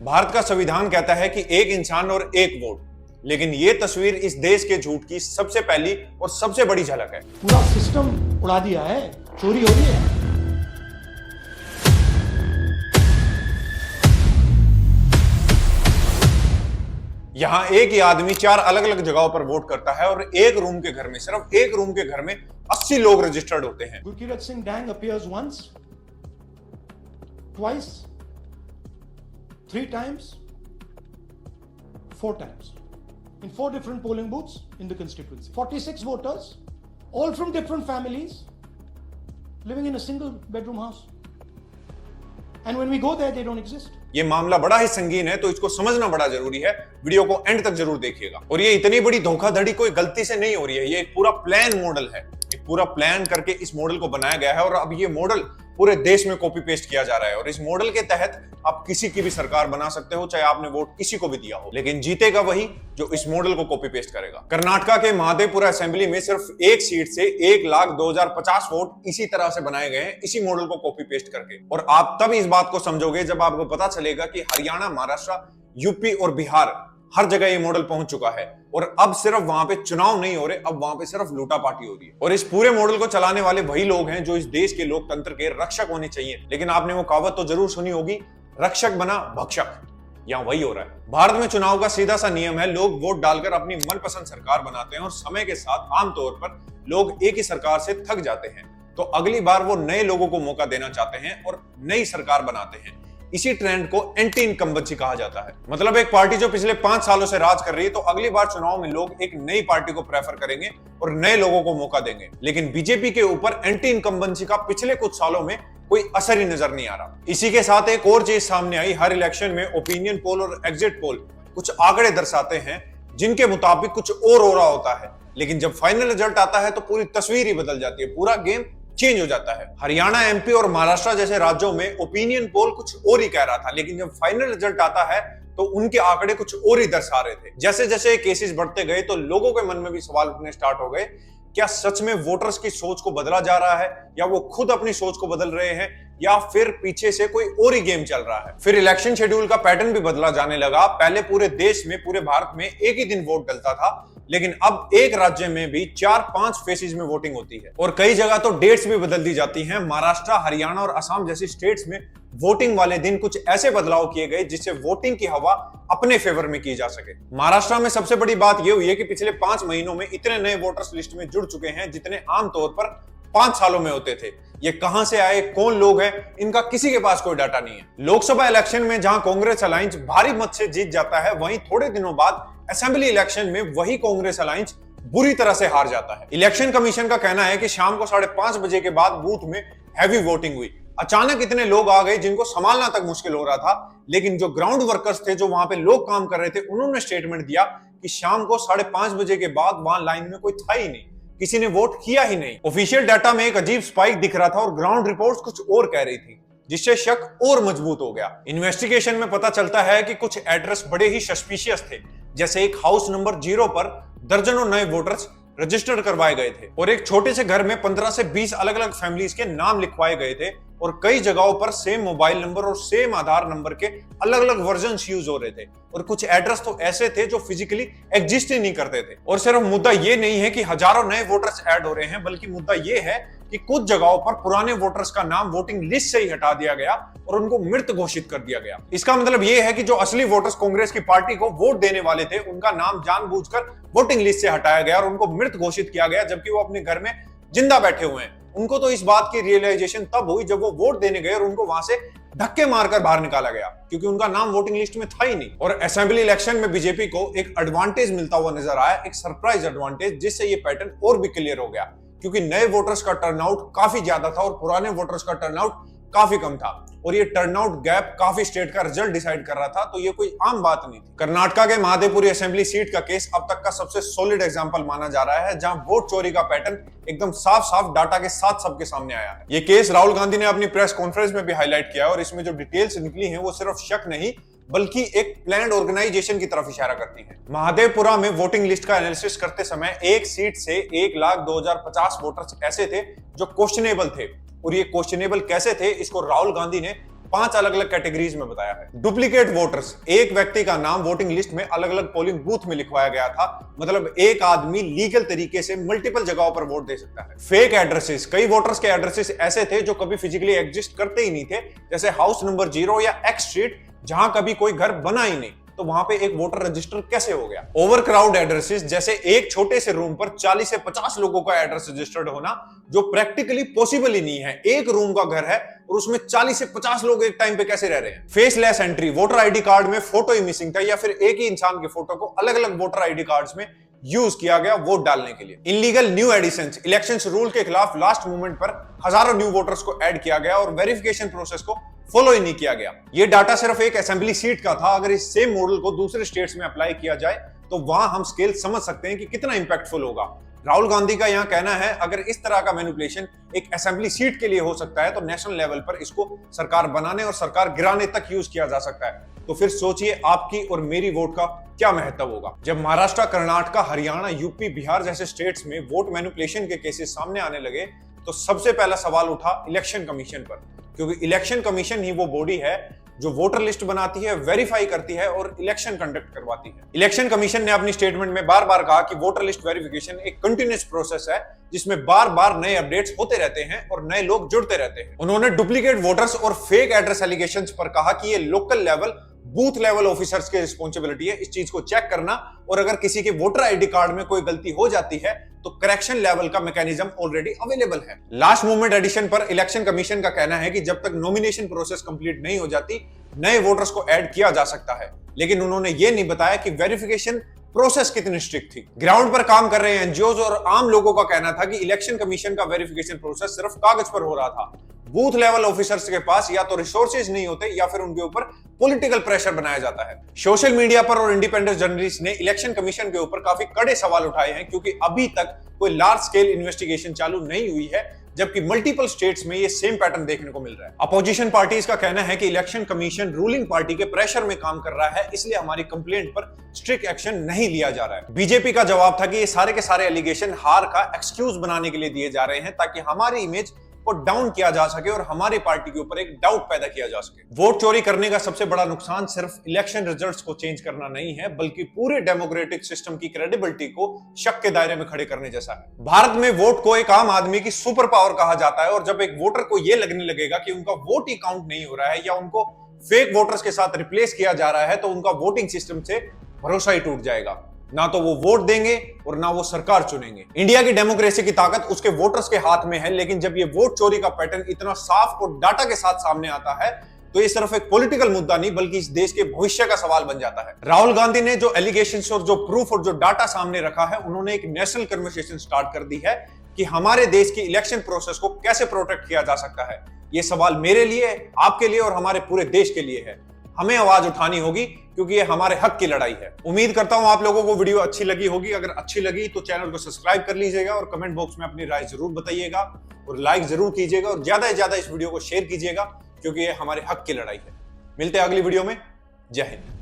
भारत का संविधान कहता है कि एक इंसान और एक वोट, लेकिन ये तस्वीर इस देश के झूठ की सबसे पहली और सबसे बड़ी झलक है। पूरा सिस्टम उड़ा दिया है, चोरी हो रही है। यहां एक ही आदमी 4 अलग अलग जगहों पर वोट करता है और एक रूम के घर में, सिर्फ एक रूम के घर में 80 लोग रजिस्टर्ड होते हैं। Gurkirat Singh dang appears once, twice, 3 times, 4 times in 4 different polling booths in the constituency. 46 voters, all from different families, living in a single bedroom house. And when we go there, they don't exist. ये मामला बड़ा ही संगीन है, तो इसको समझना बड़ा जरूरी है। वीडियो को एंड तक जरूर देखिएगा। और ये इतनी बड़ी धोखाधड़ी कोई गलती से नहीं हो रही है, ये एक पूरा प्लान मॉडल है। एक पूरा प्लान करके इस मॉडल को बनाया गया है और अब ये मॉडल पूरे देश में कॉपी पेस्ट किया जा रहा है। और इस मॉडल के तहत आप किसी की भी सरकार बना सकते हो, चाहे आपने वोट किसी को भी दिया हो, लेकिन जीतेगा वही जो इस मॉडल को कॉपी पेस्ट करेगा। कर्नाटका के महादेवपुरा असेंबली में सिर्फ एक सीट से 1,02,050 वोट इसी तरह से बनाए गए हैं, इसी मॉडल को कॉपी पेस्ट करके। और आप तब इस बात को समझोगे जब आपको पता चलेगा कि हरियाणा, महाराष्ट्र, यूपी और बिहार हर जगह ये मॉडल पहुंच चुका है। और अब सिर्फ वहां पे चुनाव नहीं हो रहे, अब वहां पे सिर्फ लूटापाटी हो रही है। और इस पूरे मॉडल को चलाने वाले वही लोग हैं जो इस देश के लोकतंत्र के रक्षक होने चाहिए। लेकिन आपने वो कहावत तो जरूर सुनी होगी, रक्षक बना भक्षक। यहाँ वही हो रहा है। भारत में चुनाव का सीधा सा नियम है, लोग वोट डालकर अपनी मनपसंद सरकार बनाते हैं और समय के साथ आमतौर पर लोग एक ही सरकार से थक जाते हैं, तो अगली बार वो नए लोगों को मौका देना चाहते हैं और नई सरकार बनाते हैं। इसी ट्रेंड को एंटी इनकम्बेंसी कहा जाता है। मतलब एक पार्टी जो पिछले 5 सालों से राज कर रही है, तो अगली बार चुनाव में लोग एक नई पार्टी को प्रेफर करेंगे और नए लोगों को मौका देंगे। लेकिन बीजेपी के ऊपर एंटी इनकम्बेंसी का पिछले कुछ सालों में कोई असर ही नजर नहीं आ रहा। इसी के साथ एक और चीज सामने आई, हर इलेक्शन में ओपिनियन पोल और एग्जिट पोल कुछ आंकड़े दर्शाते हैं जिनके मुताबिक कुछ और हो रहा होता है, लेकिन जब फाइनल रिजल्ट आता है तो पूरी तस्वीर ही बदल जाती है, पूरा गेम चेंज हो जाता है। हरियाणा, एमपी और महाराष्ट्र जैसे राज्यों में ओपिनियन पोल कुछ और ही कह रहा था, लेकिन जब फाइनल रिजल्ट आता है तो उनके आंकड़े कुछ और ही दर्शा रहे थे। जैसे जैसे केसेस बढ़ते गए तो लोगों के मन में भी सवाल उठने स्टार्ट हो गए, क्या सच में वोटर्स की सोच को बदला जा रहा है, या वो खुद अपनी सोच को बदल रहे हैं, या फिर पीछे से कोई और ही गेम चल रहा है। फिर इलेक्शन शेड्यूल का पैटर्न भी बदला जाने लगा। पहले पूरे देश में, पूरे भारत में एक ही दिन वोट डलता था, लेकिन अब एक राज्य में भी 4-5 फेसेस में वोटिंग होती है और कई जगह तो डेट्स भी बदल दी जाती हैं। महाराष्ट्र, हरियाणा और असम जैसी स्टेट्स में वोटिंग वाले दिन कुछ ऐसे बदलाव किए गए जिससे वोटिंग की हवा अपने फेवर में की जा सके। महाराष्ट्र में सबसे बड़ी बात यह हुई है कि पिछले 5 महीनों में इतने नए वोटर्स लिस्ट में जुड़ चुके हैं जितने आमतौर पर 5 सालों में होते थे। ये कहां से आए, कौन लोग हैं, इनका किसी के पास कोई डाटा नहीं है। लोकसभा इलेक्शन में जहां कांग्रेस अलायंस भारी मत से जीत जाता है, वहीं थोड़े दिनों बाद असेंबली इलेक्शन में वही कांग्रेस अलायंस बुरी तरह से हार जाता है। इलेक्शन कमीशन का कहना है कि शाम को 5:30 बजे के बाद बूथ में हैवी वोटिंग हुई। अचानक इतने लोग आ गए जिनको संभालना तक मुश्किल हो रहा था, लेकिन जो ग्राउंड वर्कर्स थे, जो वहां पे लोग काम कर रहे थे, उन्होंने स्टेटमेंट दिया कि शाम को 5:30 बजे के बाद वहां लाइन में कोई था ही नहीं, किसी ने वोट किया ही नहीं। ऑफिशियल डाटा में एक अजीब स्पाइक दिख रहा था और ग्राउंड रिपोर्ट्स कुछ और कह रही थी, जिससे शक और मजबूत हो गया। इन्वेस्टिगेशन में पता चलता है कि कुछ एड्रेस बड़े ही सस्पिशियस थे, जैसे एक हाउस नंबर 0 पर दर्जनों नए वोटर्स रजिस्टर्ड करवाए गए थे और एक छोटे से घर में 15 से 20 अलग अलग फैमिलीज के नाम लिखवाए गए थे और कई जगहों पर सेम मोबाइल नंबर और सेम आधार नंबर के अलग अलग वर्जन्स यूज हो रहे थे। और कुछ एड्रेस तो ऐसे थे जो फिजिकली एग्जिस्ट ही नहीं करते थे। और सिर्फ मुद्दा ये नहीं है कि हजारों नए वोटर्स ऐड हो रहे हैं, बल्कि मुद्दा ये है कि कुछ जगहों पर पुराने वोटर्स का नाम वोटिंग लिस्ट से ही हटा दिया गया और उनको मृत घोषित कर दिया गया। इसका मतलब ये है कि जो असली वोटर्स कांग्रेस की पार्टी को वोट देने वाले थे, उनका नाम जानबूझकर वोटिंग लिस्ट से हटाया गया और उनको मृत घोषित किया गया, जबकि वो अपने घर में जिंदा बैठे हुए हैं। उनको तो इस बात की रियलाइजेशन तब हुई जब वो वोट देने गए और उनको वहां से धक्के मारकर बाहर निकाला गया, क्योंकि उनका नाम वोटिंग लिस्ट में था ही नहीं। और असेंबली इलेक्शन में बीजेपी को एक एडवांटेज मिलता हुआ नजर आया, एक सरप्राइज एडवांटेज, जिससे ये पैटर्न और भी क्लियर हो गया, क्योंकि नए वोटर्स का टर्नआउट काफी ज्यादा था और पुराने वोटर्स का टर्नआउट काफी कम था और ये टर्नआउट गैप काफी स्टेट का रिजल्ट डिसाइड कर रहा था, तो ये कोई आम बात नहीं थी। कर्नाटका के महादेवपुरी असेंबली सीट का केस अब तक का सबसे सॉलिड एग्जांपल माना जा रहा है, जहां वोट चोरी का पैटर्न एकदम साफ साफ डाटा के साथ सबके सामने आया है। ये केस राहुल गांधी ने अपनी प्रेस कॉन्फ्रेंस में भी हाईलाइट किया और इसमें जो डिटेल्स निकली हैं वो सिर्फ शक नहीं बल्कि एक प्लान्ड ऑर्गेनाइजेशन की तरफ इशारा करती है। महादेवपुरा में वोटिंग लिस्ट का एनालिसिस करते समय एक सीट से 1,02,050 वोटर्स ऐसे थे जो क्वेश्चनेबल थे, और ये क्वेश्चनेबल कैसे थे इसको राहुल गांधी ने 5 अलग अलग कैटेगरीज में बताया है। डुप्लीकेट वोटर्स, एक व्यक्ति का नाम वोटिंग लिस्ट में अलग अलग पोलिंग बूथ में लिखवाया गया था, मतलब एक आदमी लीगल तरीके से मल्टीपल जगहों पर वोट दे सकता है। फेक एड्रेसेस, कई वोटर्स के एड्रेसेस ऐसे थे जो कभी फिजिकली एग्जिस्ट करते ही नहीं थे, जैसे हाउस नंबर 0 या एक्स स्ट्रीट, जहां कभी कोई घर बना ही नहीं, तो वहां पे एक वोटर रजिस्टर कैसे हो गया। ओवरक्राउड एड्रेसेस, जैसे एक छोटे से रूम पर 40 से 50 लोगों का एड्रेस रजिस्टर्ड होना, जो प्रैक्टिकली पॉसिबल ही नहीं है। एक रूम का घर है और उसमें 40 से 50 लोग एक टाइम पे कैसे रह रहे हैं। Faceless entry, voter ID card में फोटो ही मिसिंग था या फिर एक ही इंसान के फोटो को अलग अलग वोटर आईडी कार्ड्स में यूज किया गया वोट डालने के लिए। Illegal new additions, elections rule के खिलाफ लास्ट मोमेंट पर हजारों न्यू वोटर्स को ऐड किया गया और वेरिफिकेशन प्रोसेस को फॉलो ही नहीं किया गया। ये डाटा सिर्फ एक असेंबली सीट का था, अगर इस सेम मॉडल को दूसरे स्टेट्स में अप्लाई किया जाए तो वहां हम स्केल समझ सकते हैं कि कितना इंपैक्टफुल होगा। राहुल गांधी का यहां कहना है अगर इस तरह का मैनिपुलेशन एक असेंबली सीट के लिए हो सकता है तो नेशनल लेवल पर इसको सरकार बनाने और सरकार गिराने तक यूज किया जा सकता है। तो फिर सोचिए आपकी और मेरी वोट का क्या महत्व होगा। जब महाराष्ट्र, कर्नाटक, हरियाणा, यूपी, बिहार जैसे स्टेट्स में वोट मैनिपुलेशन के केसेस सामने आने लगे तो सबसे पहला सवाल उठा इलेक्शन कमीशन पर, क्योंकि इलेक्शन कमीशन ही वो बॉडी है जो वोटर लिस्ट बनाती है, वेरीफाई करती है और इलेक्शन कंडक्ट करवाती है। इलेक्शन कमीशन ने अपनी स्टेटमेंट में बार बार कहा कि वोटर लिस्ट वेरिफिकेशन एक कंटिन्यूअस प्रोसेस है जिसमें बार बार नए अपडेट्स होते रहते हैं और नए लोग जुड़ते रहते हैं। उन्होंने डुप्लीकेट वोटर्स और फेक एड्रेस एलिगेशंस पर कहा कि ये local level, booth level officers की रिस्पॉन्सिबिलिटी है इस चीज को चेक करना, और अगर किसी के वोटर आईडी कार्ड में कोई गलती हो जाती है तो करेक्शन लेवल का मैकेनिज्म ऑलरेडी अवेलेबल है। लास्ट मोमेंट एडिशन पर इलेक्शन कमीशन का कहना है कि जब तक नॉमिनेशन प्रोसेस कंप्लीट नहीं हो जाती नए वोटर्स को ऐड किया जा सकता है, लेकिन उन्होंने ये नहीं बताया कि वेरिफिकेशन प्रोसेस कितनी स्ट्रिक्ट थी। ग्राउंड पर काम कर रहे एनजीओज और आम लोगों का कहना था कि इलेक्शन कमीशन का वेरिफिकेशन प्रोसेस सिर्फ कागज पर हो रहा था। बूथ लेवल ऑफिसर्स के पास या तो रिसोर्सेज नहीं होते या फिर उनके ऊपर पॉलिटिकल प्रेशर बनाया जाता है। सोशल मीडिया पर और इंडिपेंडेंट जर्नलिस्ट ने इलेक्शन कमीशन के ऊपर काफी कड़े सवाल उठाए हैं, क्योंकि अभी तक कोई लार्ज स्केल इन्वेस्टिगेशन चालू नहीं हुई है, जबकि मल्टीपल स्टेट्स में ये सेम पैटर्न देखने को मिल रहा है। अपोजिशन पार्टीज का कहना है कि इलेक्शन कमीशन रूलिंग पार्टी के प्रेशर में काम कर रहा है, इसलिए हमारी कंप्लेंट पर स्ट्रिक्ट एक्शन नहीं लिया जा रहा है। बीजेपी का जवाब था कि ये सारे के सारे एलिगेशन हार का एक्सक्यूज बनाने के लिए दिए जा रहे हैं ताकि हमारी इमेज को डाउन किया जा सके और हमारी पार्टी के ऊपर एक डाउट पैदा किया जा सके। वोट चोरी करने का सबसे बड़ा नुकसान सिर्फ इलेक्शन रिजल्ट्स को चेंज करना नहीं है, बल्कि पूरे डेमोक्रेटिक सिस्टम की क्रेडिबिलिटी को शक के दायरे में खड़े करने जैसा है। भारत में वोट को एक आम आदमी की सुपर पावर कहा जाता है, और जब एक वोटर को यह लगने लगेगा कि उनका वोट ही काउंट नहीं हो रहा है या उनको फेक वोटर्स के साथ रिप्लेस किया जा रहा है, तो उनका वोटिंग सिस्टम से भरोसा ही टूट जाएगा। ना तो वो वोट देंगे और ना वो सरकार चुनेंगे। इंडिया की डेमोक्रेसी की ताकत उसके वोटर्स के हाथ में है, लेकिन जब ये वोट चोरी का पैटर्न इतना साफ और डाटा के साथ सामने आता है तो ये सिर्फ एक पॉलिटिकल मुद्दा नहीं बल्कि इस देश के भविष्य का सवाल बन जाता है। राहुल गांधी ने जो एलिगेशंस और जो प्रूफ और जो डाटा सामने रखा है, उन्होंने एक नेशनल कन्वर्सेशन स्टार्ट कर दी है कि हमारे देश की इलेक्शन प्रोसेस को कैसे प्रोटेक्ट किया जा सकता है। ये सवाल मेरे लिए, आपके लिए और हमारे पूरे देश के लिए है। हमें आवाज उठानी होगी क्योंकि ये हमारे हक की लड़ाई है। उम्मीद करता हूं आप लोगों को वीडियो अच्छी लगी होगी। अगर अच्छी लगी तो चैनल को सब्सक्राइब कर लीजिएगा और कमेंट बॉक्स में अपनी राय जरूर बताइएगा और लाइक जरूर कीजिएगा और ज्यादा से ज्यादा इस वीडियो को शेयर कीजिएगा, क्योंकि ये हमारे हक की लड़ाई है। मिलते हैं अगली वीडियो में। जय हिंद।